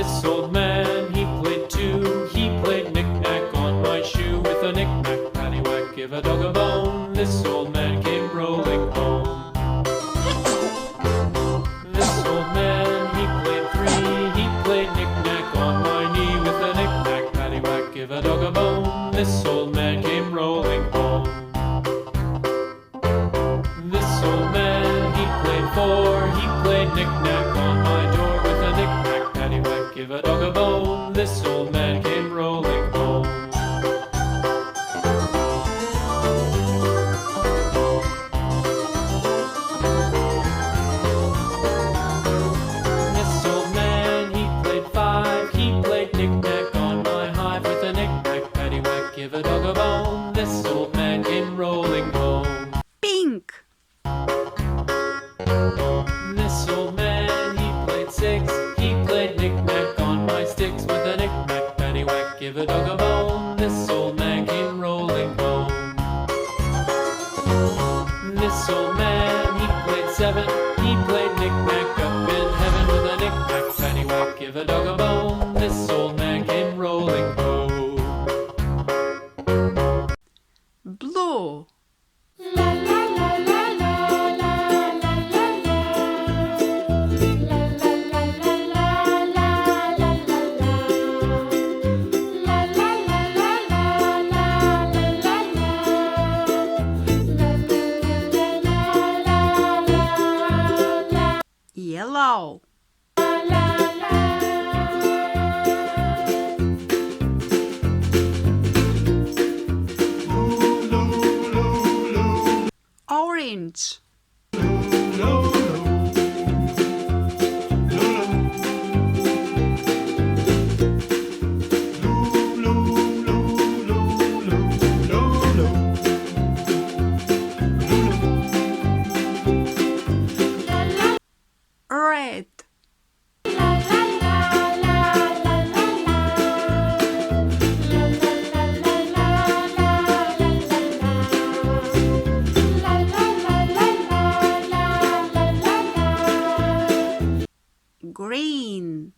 This old man, he played too. He played knick-knack on my shoe. With a knick-knack, paddywhack, give a dog a bone. This old man came rolling home. This old man, he played three. He played knick-knack on my knee. With a knick-knack, paddywhack, give a dog a bone. This old man came rolling home. This old man, he played four. He played knick-knack on my door. With a knick-knack, paddywhack, give a dog a bone. This old man came rolling home. This old man, he played five. He played knick-knack on my hive. With a knick-knack, paddywhack, give a dog a bone. This old man came rolling home. Pink. This old man, he played six. He played knick-knack on my sticks. With a knick-knack, paddywhack, give a dog a bone. This old man came rolling home. This old man, he played seven. He played knick-knack up in heaven. With a knick-knack, paddywhack, give a dog a bone. This old man came rolling home. Blue. Yellow. Orange. Red. Green.